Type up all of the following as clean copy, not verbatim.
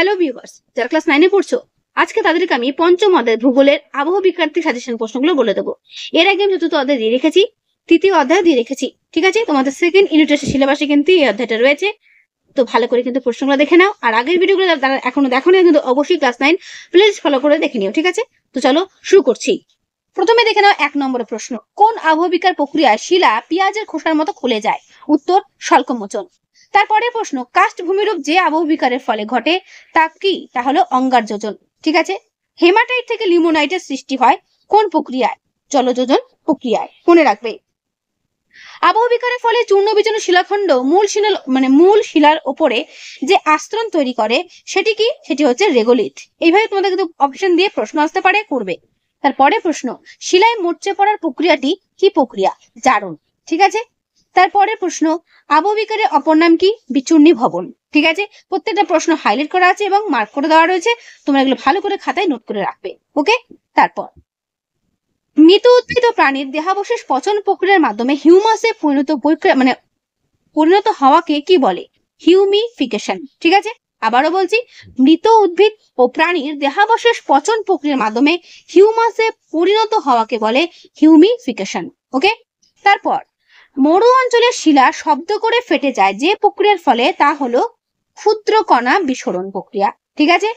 Hello viewers, যারা class 9 এ পড়ছো, আজকে তাদেরকে আমি পঞ্চম অধ্যায় ভূগোলের আবহাওয়া বিজ্ঞান সাজেশন প্রশ্নগুলো বলে দেবো। এর আগে আমি চতুর্থ অধ্যায় দিয়ে রেখেছি, তৃতীয় অধ্যায় দিয়ে রেখেছি। ঠিক আছে, তোমাদের সেকেন্ড ইউনিট টেস্টের সিলেবাসে কিন্তু এই অধ্যায়টা রয়েছে। তো ভালো করে কিন্তু প্রশ্নগুলো দেখে নাও, আর আগের ভিডিওগুলো যারা এখনো দেখো না কিন্তু অবশ্যই ক্লাস 9 প্লেলিস্ট ফলো করে দেখে নিও। ঠিক আছে, তো চলো শুরু করছি। প্রথমে দেখে নাও 1 নম্বর প্রশ্ন, কোন আবহবিকার প্রক্রিয়ায় শিলা পেঁয়াজের খোসার মতো খুলে যায়? উত্তর স্বল্পমোচন। তারপরে প্রশ্ন, কাস্ট ভূমিরূপ যে আবহবিকারের ফলে ঘটে তা কি? তা হলো অঙ্গারযোজন। ঠিক আছে, হেমাটাইট থেকে লিমোনাইটের সৃষ্টি হয় কোন প্রক্রিয়ায়? জলযোজন প্রক্রিয়ায়, মনে রাখবে। আবহবিকারের ফলে চূর্ণ বিচূর্ণ শিলাখণ্ড মূল শিলার ওপরে যে আস্তরণ তৈরি করে সেটি কি? সেটি হচ্ছে রেগোলিথ। এইভাবে তোমাদের কিন্তু অপশন দিয়ে প্রশ্ন আসতে পারে, করবে। তারপরে প্রশ্ন, শিলায় মরচে পড়ার প্রক্রিয়াটি কি প্রক্রিয়া? জারণ। ঠিক আছে, তারপরে প্রশ্ন, আবহবিকারের অপর নাম কি? বিচূর্ণী ভবন। ঠিক আছে, প্রত্যেকটা প্রশ্ন হাইলাইট করা আছে এবং মার্ক করে দেওয়া রয়েছে, তোমরা এগুলো ভালো করে খাতায় নোট করে রাখবে। ওকে, তারপর মৃত উদ্ভিদ ও প্রাণীর দেহাবশেষ পচন প্রক্রিয়ার মাধ্যমে হিউমাসে পরিণত হওয়াকে কি বলে? হিউমিফিকেশন। ঠিক আছে, আবারও বলছি, মৃত উদ্ভিদ ও প্রাণীর দেহাবশেষ পচন প্রক্রিয়ার মাধ্যমে হিউমাসে পরিণত হওয়াকে বলে হিউমিফিকেশন। ওকে, তারপর মরু অঞ্চলের শিলা শব্দ করে ফেটে যায় যে প্রক্রিয়ার ফলে, তা হলো ক্ষুদ্র কণা বিস্ফোরণ প্রক্রিয়া। ঠিক আছে,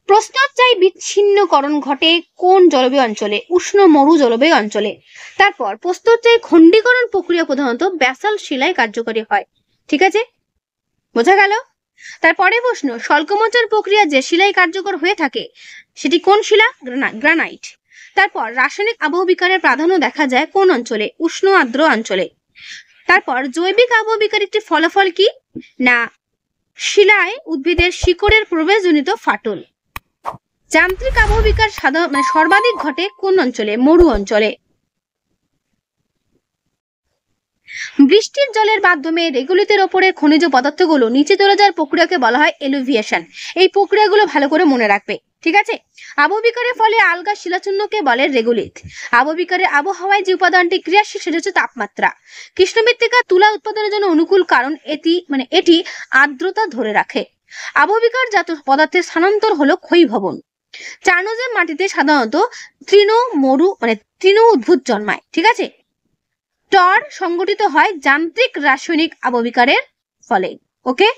প্রস্তরচায়ী বিচ্ছিন্নকরণ ঘটে কোন জলবায়ু অঞ্চলে? উষ্ণ মরু জলবায়ু অঞ্চলে। তারপর প্রস্তরচায়ী খণ্ডীকরণ প্রক্রিয়া প্রধানত ব্যাসাল্ট শিলায় কার্যকরী হয়। ঠিক আছে, বোঝা গেল? তারপরে প্রশ্ন, স্বল্পমোচন প্রক্রিয়া যে শিলায় কার্যকর হয়ে থাকে সেটি কোন শিলা? গ্রানাইট। তারপর রাসায়নিক আবহবিকারের প্রাধান্য দেখা যায় কোন অঞ্চলে? উষ্ণ আর্দ্র অঞ্চলে। তারপর জৈবিক আবহবিকার একটি ফলাফল কি? না শিলায় উদ্ভিদের শিকড়ের প্রবেশজনিত ফাটল। যান্ত্রিক আবহবিকার সর্বাধিক ঘটে কোন অঞ্চলে? মরু অঞ্চলে। বৃষ্টির জলের মাধ্যমে রেগুলিতের ওপরে খনিজ পদার্থগুলো নিচে চলে যাওয়ার প্রক্রিয়াকে বলা হয় এলুভিয়েশন। এই প্রক্রিয়াগুলো ভালো করে মনে রাখবে। ঠিক আছে, আবহবিকারের ফলে আলগা শিলাচূর্ণকে বলে রেগুলিত। আবহবিকারের আবহাওয়ায় যে উপাদানটি ক্রিয়াশীল সেটা হচ্ছে তাপমাত্রা। কৃষ্ণমৃত্তিকা তুলা উৎপাদনের জন্য অনুকূল, কারণ এটি আর্দ্রতা ধরে রাখে। আবহবিকার জাত পদার্থের স্থানান্তর হলো ক্ষয়ীভবন। চার্নোজেম মাটিতে সাধারণত তৃণ উদ্ভিদ জন্মায়। ঠিক আছে, টর সংগঠিত হয় যান্ত্রিক রাসায়নিক আবহবিকারের ফলে। ওকে,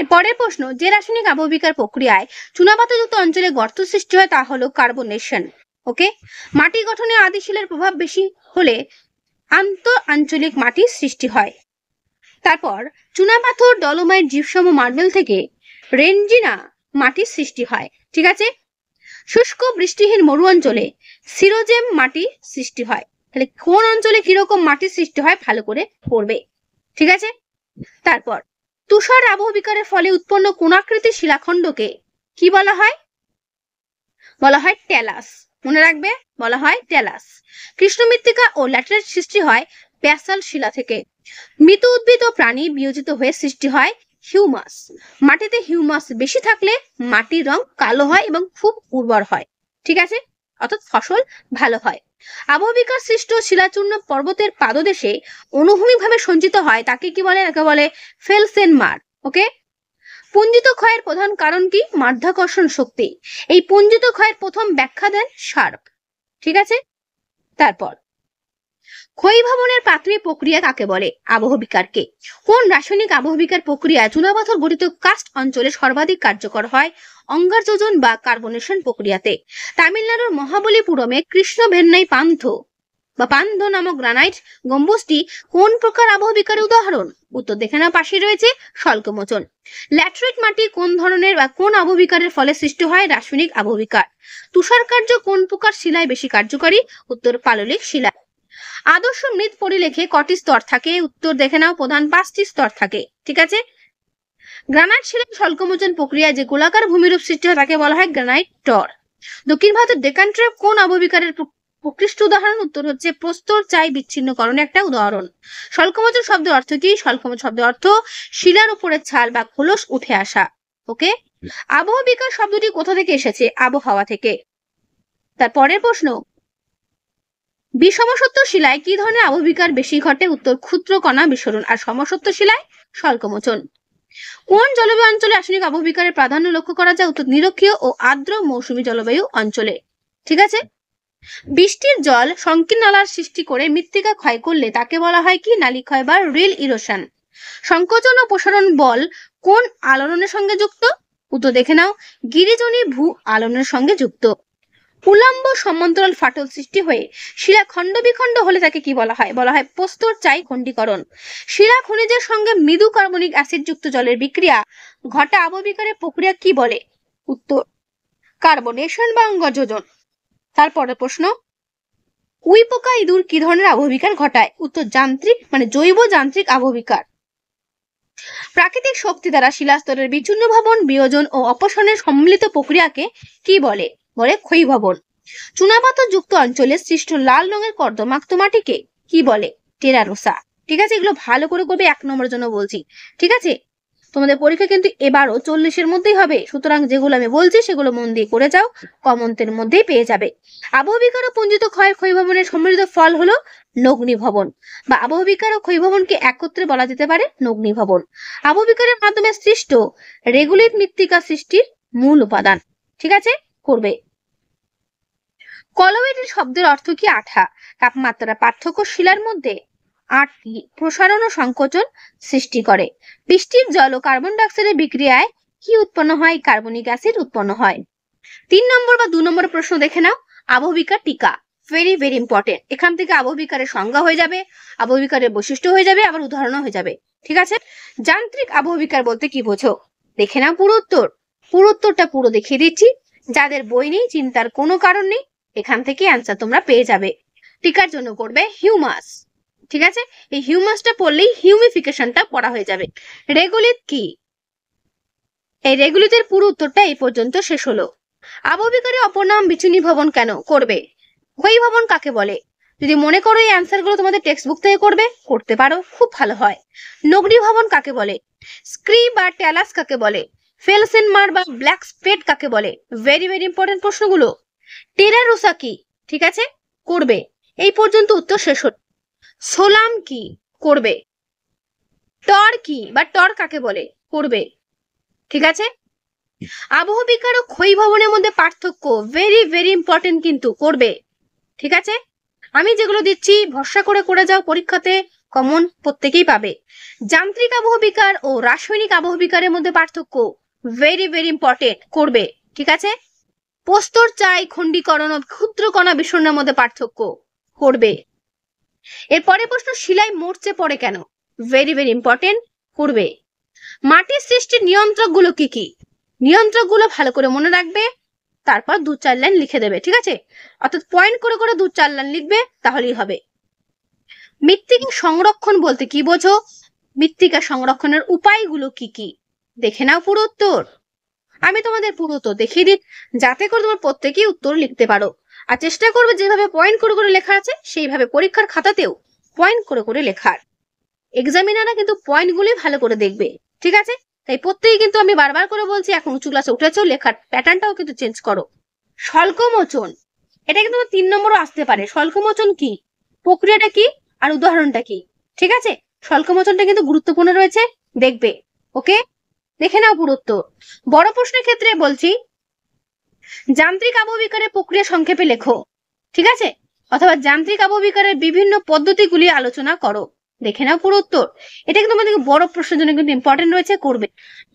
এরপরের প্রশ্ন, যে রাসায়নিক আবহবিকার প্রক্রিয়ায় চুনাপাতাযুক্ত অঞ্চলে গর্ত সৃষ্টি হয় তা হলো কার্বনেশন। ওকে, মাটি গঠনে আদিশিলার প্রভাব বেশি হলে আন্তঃ আঞ্চলিক মাটি সৃষ্টি হয়। তারপর চুনাপাথর, ডলোমাইট, জিপসাম ও মার্বেল থেকে রেনজিনা মাটির সৃষ্টি হয়। ঠিক আছে, শুষ্ক বৃষ্টিহীন মরু অঞ্চলে সিরোজেম মাটি সৃষ্টি হয়। তাহলে কোন অঞ্চলে কিরকম মাটির সৃষ্টি হয় ভালো করে পড়বে। ঠিক আছে, তারপর তুষার আবহবিকারের ফলে উৎপন্ন কোণাকৃতি শিলাখণ্ডকে কি বলা হয়? বলা হয় টেলাস। মনে রাখবে, বলা হয় টেলাস। কৃষ্ণমৃত্তিকা ও ল্যাটেরাইট সৃষ্টি হয় ব্যাসাল্ট শিলা থেকে। মৃত উদ্ভিদ ও প্রাণী বিয়োজিত হয়ে সৃষ্টি হয় হিউমাস। মাটিতে হিউমাস বেশি থাকলে মাটির রং কালো হয় এবং খুব উর্বর হয়। ঠিক আছে, অর্থাৎ ফসল ভালো হয়। আবহবিকার সৃষ্ট শিলাচূর্ণ পর্বতের পাদদেশে অনুভূমিকভাবে সঞ্চিত হয়, তাকে কি বলে? তাকে বলে ফেলসেনমার। ওকে, পুঞ্জিত ক্ষয়ের প্রধান কারণ কি? মাধ্যাকর্ষণ শক্তি। এই পুঞ্জিত ক্ষয়ের প্রথম ব্যাখ্যা দেন শার্প। ঠিক আছে, তারপর ক্ষয়ীভবনের প্রাথমিক প্রক্রিয়া কাকে বলে? আবহবিকারকে। কোন রাসায়নিক আবহবিকার প্রক্রিয়া চুনাপাথর গঠিত কাস্ট অঞ্চলে সর্বাধিক কার্যকর হয়? অঙ্গারযোজন বা কার্বনেশন প্রক্রিয়াতে। তামিলনাড়ুর মহাবলীপুরমে কৃষ্ণভেন্নাই পান্ধ নামক গ্রানাইট গম্বুজটি কোন প্রকার আবহবিকারের উদাহরণ? উত্তর দেখে না, পাশে রয়েছে স্বল্পমোচন। ল্যাটেরাইট মাটি কোন ধরনের বা কোন আবহবিকারের ফলে সৃষ্টি হয়? রাসায়নিক আবহবিকার। তুষার কার্য কোন প্রকার শিলায় বেশি কার্যকরী? উত্তর পাললিক শিলা। আদর্শ মৃৎ পরিলেখে কটি স্তর থাকে? উত্তর দেখে নাও, প্রধান 5টি স্তর থাকে। ঠিক আছে, গ্রানাইট শিলায় স্বল্পমোচন প্রক্রিয়ায় যে গোলাকার ভূমিরূপ সৃষ্টি হয় তাকে বলা হয় গ্রানাইট টর। দক্ষিণ ভারতের ডেকান ট্রেপ কোন আবহবিকারের প্রকৃষ্ট উদাহরণ? উত্তর হচ্ছে প্রস্তরচায়ী বিচ্ছিন্নকরণের একটা উদাহরণ। স্বল্পমোচন শব্দের অর্থ কি? স্বল্পমোচন শব্দের অর্থ শিলার উপরে ছাল বা খোলস উঠে আসা। ওকে, আবহবিকার শব্দটি কোথা থেকে এসেছে? আবহাওয়া থেকে। তারপরের প্রশ্ন, বিষমসত্ব শিলায় কি ধরনের আবহবিকার বেশি ঘটে? উত্তর ক্ষুদ্র কণা বিস্ফোরণ। আর সমসত্ব শিলায় স্বল্পমোচন। কোন জলবায়ু অঞ্চলে রাসায়নিক আবহবিকারের প্রাধান্য লক্ষ্য করা যায়? উত্তর নিরক্ষীয় ও আর্দ্র মৌসুমী জলবায়ু অঞ্চলে। ঠিক আছে। বৃষ্টির জল সংকীর্ণ নালার সৃষ্টি করে মৃত্তিকা ক্ষয় করলে তাকে বলা হয় কি? নালী ক্ষয় বা রিল ইরোশন। সংকোচন ও প্রসারণ বল কোন আলোড়নের সঙ্গে যুক্ত? উত্তর দেখে নাও, গিরিজনী ভূ আলোড়নের সঙ্গে যুক্ত। উলম্ব সমান্তরাল ফাটল সৃষ্টি হয়ে শিলা খণ্ড বিখণ্ড হলে তাকে কি বলা হয়? বলা হয় প্রস্তর চাই খণ্ডীকরণ। শিলা খনিজের সঙ্গে মৃদু কার্বনিক অ্যাসিড যুক্ত জলের বিক্রিয়া ঘটা আবহবিকারের প্রক্রিয়া কি বলে? উত্তর কার্বনেশন বা অঙ্গযোজন। তারপরের প্রশ্ন, উইপোকা ইঁদুর কি ধরনের আবহবিকার ঘটায়? উত্তর যান্ত্রিক মানে জৈব যান্ত্রিক আবহবিকার। প্রাকৃতিক শক্তি দ্বারা শিলাস্তরের বিচ্ছিন্ন ভবন, বিয়োজন ও অপসারণের সম্মিলিত প্রক্রিয়াকে কি বলে? বলে ক্ষয়ীভবন। চুনাপাথর যুক্ত অঞ্চলে সৃষ্ট লাল রঙের কর্দমাক্ত মাটিকে কি বলে? টেরারোসা। ঠিক আছে, এগুলো ভালো করে করবে, 1 নম্বরের জন্য বলছি। ঠিক আছে, তোমাদের পরীক্ষা কিন্তু এবারও 40-এর মধ্যেই হবে, সুতরাং যেগুলো আমি বলছি সেগুলো মন দিয়ে করে যাও, কমন্তের মধ্যেই পেয়ে যাবে। আবহবিকার ও পুঞ্জিত ক্ষয়ীভবনের সম্মিলিত ফল হলো নগ্নীভবন, বা আবহবিকার ও ক্ষয়ীভবনকে একত্রে বলা যেতে পারে নগ্নীভবন। আবহবিকারের মাধ্যমে সৃষ্ট রেগুলিত মৃত্তিকা সৃষ্টির মূল উপাদান। ঠিক আছে, করবে। কলোয়েডের শব্দের অর্থ কি? আঠা। তাপমাত্রা পার্থক্য শিলার মধ্যে প্রসারণ ও সংকোচন সৃষ্টি করে। বৃষ্টির জল ও কার্বন ডাইঅক্সাইডের বিক্রিয়ায় কি উৎপন্ন হয়? কার্বনিক অ্যাসিড উৎপন্ন হয়। 3 নম্বর বা 2 নম্বর প্রশ্ন দেখে নাও, আবহবিকার টিকা। Very very important. এখান থেকে আবহবিকারের সংজ্ঞা হয়ে যাবে, আবহবিকারের বৈশিষ্ট্য হয়ে যাবে, আবার উদাহরণও হয়ে যাবে। ঠিক আছে, যান্ত্রিক আবহবিকার বলতে কি বোঝো? দেখে নাও পুরো উত্তর। পুরো উত্তরটা পুরো দেখিয়ে দিচ্ছি, যাদের বই নেই চিন্তার কোনো কারণ নেই, এখান থেকে অ্যান্সার তোমরা পেয়ে যাবে। টিকার জন্য করবে হিউমাস। ঠিক আছে, এই হিউমাসটা পড়লেই হিউমিফিকেশনটা পড়া হয়ে যাবে। রেগুলিত কি? এই রেগুলিতের পুরো উত্তরটা এই পর্যন্ত শেষ হলো। আবহবিকারের অপর নাম বিচুনি ভবন কেন? করবে। ক্ষয়ীভবন কাকে বলে? যদি মনে করো এই অ্যান্সার গুলো তোমাদের টেক্সট বুক থেকে করতে পারো, খুব ভালো হয়। নগ্নীভবন কাকে বলে? স্ক্রি বা ট্যালাস কাকে বলে? ফেলসেনমার বা ব্ল্যাক স্প্রেড কাকে বলে? ভেরি ভেরি ইম্পর্টেন্ট প্রশ্নগুলো। টেরারোসা কি? ঠিক আছে, করবে। এই পর্যন্ত উত্তর শেষ হল। সোলাম কি? করবে। টর কি বা টর কাকে বলে? করবে। ঠিক আছে, আবহবিকার ও ক্ষয়ীভবনের মধ্যে পার্থক্য ভেরি ভেরি ইম্পর্টেন্ট কিন্তু, করবে। ঠিক আছে, আমি যেগুলো দিচ্ছি ভরসা করে যাও, পরীক্ষাতে কমন প্রত্যেকেই পাবে। যান্ত্রিক আবহবিকার ও রাসায়নিক আবহবিকারের মধ্যে পার্থক্য ভেরি ভেরি ইম্পর্টেন্ট, করবে। ঠিক আছে, প্রস্তর চাই খণ্ডীকরণ ও ক্ষুদ্র কণা বিসরণের মধ্যে পার্থক্য, করবে। এরপরে প্রশ্ন, শিলায় মরচে পড়ে কেন? ভেরি ভেরি ইম্পর্টেন্ট, করবে। মাটির সৃষ্টির নিয়ন্ত্রক গুলো কি কি? নিয়ন্ত্রক গুলো ভালো করে মনে রাখবে, তারপর 2-4 লাইন লিখে দেবে। ঠিক আছে, অর্থাৎ পয়েন্ট করে 2-4 লাইন লিখবে, তাহলেই হবে। মৃত্তিকা সংরক্ষণ বলতে কি বোঝো? মৃত্তিকা সংরক্ষণের উপায়গুলো কি কি? দেখে নাও পুরো উত্তর। আমি তোমাদের পুরো উত্তর দেখিয়ে দিই, যাতে করে তোমার প্রত্যেকেই উত্তর লিখতে পারো। আর চেষ্টা করবে যেভাবে পয়েন্ট করে লেখা আছে সেইভাবে পরীক্ষার খাতাতেও পয়েন্ট করে লেখার। এক্সামিনাররা কিন্তু পয়েন্টগুলি ভালো করে দেখবে। ঠিক আছে, তাই প্রত্যেকেই কিন্তু আমি বারবার করে বলছি, এখন উঁচু ক্লাসে উঠেছো, লেখার প্যাটার্নটাও কিন্তু চেঞ্জ করো। স্বল্পমোচন, এটা কিন্তু 3 নম্বরও আসতে পারে। স্বল্পমোচন কি, প্রক্রিয়াটা কি, আর উদাহরণটা কি? ঠিক আছে, স্বল্পমোচনটা কিন্তু গুরুত্বপূর্ণ রয়েছে, দেখবে। ওকে, দেখে নাও পুরো উত্তর। বড় প্রশ্নের ক্ষেত্রে বলছি, যান্ত্রিক আবহবিকারের প্রক্রিয়া সংক্ষেপে লেখো। ঠিক আছে, অথবা যান্ত্রিক আবহবিকারের বিভিন্ন পদ্ধতিগুলি আলোচনা করো। দেখে নাও পুরো উত্তর। এটা কিন্তু আমাদের বড় প্রশ্নের জন্য কিন্তু ইম্পর্টেন্ট রয়েছে, করবে।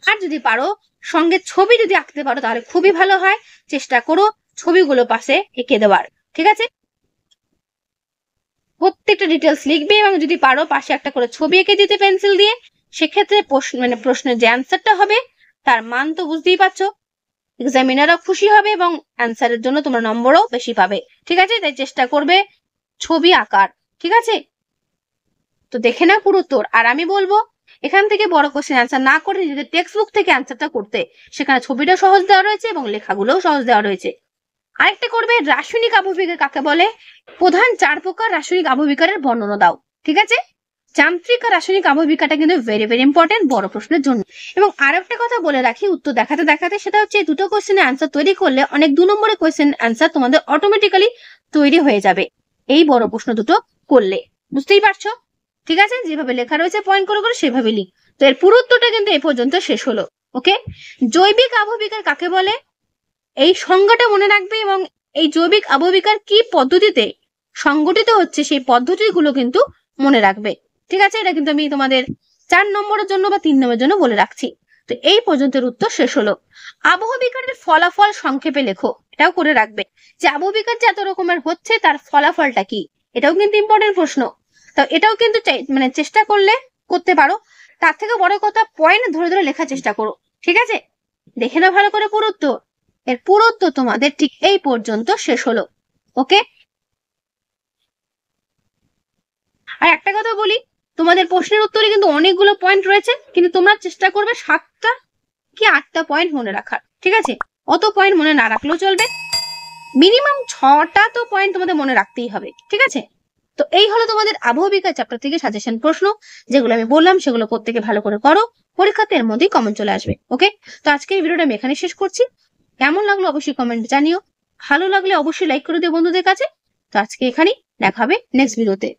আর যদি পারো সঙ্গে ছবি যদি আঁকতে পারো তাহলে খুবই ভালো হয়, চেষ্টা করো ছবিগুলো পাশে এঁকে দেওয়ার। ঠিক আছে, প্রত্যেকটা ডিটেলস লিখবে এবং যদি পারো পাশে একটা করে ছবি এঁকে দিতে পেন্সিল দিয়ে, সেক্ষেত্রে প্রশ্নের যে অ্যান্সারটা হবে তার মান তো বুঝতেই পারছো, এক্সামিনারও খুশি হবে এবং অ্যান্সারের জন্য তোমরা নম্বরও বেশি পাবে। ঠিক আছে, তাই চেষ্টা করবে ছবি আঁকার। ঠিক আছে, তো দেখে না পুরো উত্তর। আর আমি বলবো এখান থেকে বড় কোশ্চেন অ্যান্সার না করে নিজেদের টেক্সট বুক থেকে অ্যান্সারটা করতে, সেখানে ছবিটা সহজ দেওয়া রয়েছে এবং লেখাগুলোও সহজ দেওয়া রয়েছে। আরেকটা করবে, রাসায়নিক আবহবিকার কাকে বলে? প্রধান 4 প্রকার রাসায়নিক আবহবিকারের বর্ণনা দাও। ঠিক আছে, যান্ত্রিক আর রাসায়নিক আবহবিকারটা কিন্তু ভেরি ভেরি ইম্পর্টেন্ট বড় প্রশ্নের জন্য। এবং আরেকটা কথা বলে রাখি, উত্তর দেখাতে সেটা হচ্ছে দুটো কোশ্চেনের অ্যান্সার তৈরি করলে অনেক 2 নম্বরের কোশ্চেন অ্যান্সার তোমাদের অটোমেটিক্যালি তৈরি হয়ে যাবে এই বড় প্রশ্ন দুটো করলে। বুঝতেই পারছো? ঠিক আছে, যেভাবে লেখা রয়েছে পয়েন্ট করে সেভাবে লিখ। তো এর পুরো উত্তরটা কিন্তু এই পর্যন্ত শেষ হলো। ওকে, জৈবিক আবহবিকার কাকে বলে এই সংজ্ঞাটা মনে রাখবে, এবং এই জৈবিক আবহবিকার কি পদ্ধতিতে সংগঠিত হচ্ছে সেই পদ্ধতিগুলো কিন্তু মনে রাখবে। ঠিক আছে, এটা কিন্তু আমি তোমাদের 4 নম্বরের জন্য বা 3 নম্বরের জন্য বলে রাখছি। তো এই পর্যন্তের উত্তর শেষ হলো। আবহবিকারের ফলাফল সংক্ষেপে লেখো, এটাও করে রাখবে যে আবহবিকার যে এত রকমের হচ্ছে তার ফলাফলটা কি, এটাও কিন্তু ইম্পর্টেন্ট প্রশ্ন। তো এটাও কিন্তু মানে চেষ্টা করলে করতে পারো, তার থেকে বড় কথা পয়েন্ট ধরে ধরে লেখার চেষ্টা করো। ঠিক আছে, দেখে নাও ভালো করে পুরো উত্তর। এর পুরো উত্তর তোমাদের ঠিক এই পর্যন্ত শেষ হলো। ওকে, আর একটা কথা বলি, তোমাদের প্রশ্নের উত্তরে কিন্তু অনেকগুলো পয়েন্ট রয়েছে, কিন্তু তোমরা চেষ্টা করবে 7টা কি 8টা পয়েন্ট মনে রাখার। ঠিক আছে, অত পয়েন্ট মনে না রাখলেও চলবে, মিনিমাম 6টা তো পয়েন্ট তোমাদের মনে রাখতেই হবে। ঠিক আছে, তো এই হলো তোমাদের আবহবিকার চ্যাপ্টার থেকে সাজেশন প্রশ্ন, যেগুলো আমি বললাম সেগুলো প্রত্যেকে ভালো করে করো, পরীক্ষাতে এর মধ্যেই কমেন্ট চলে আসবে। ওকে, তো আজকে এই ভিডিওটা আমি এখানে শেষ করছি। কেমন লাগলো অবশ্যই কমেন্ট জানিও, ভালো লাগলে অবশ্যই লাইক করে দিও বন্ধুদের কাছে। তো আজকে এখানেই, দেখা হবে নেক্সট ভিডিওতে।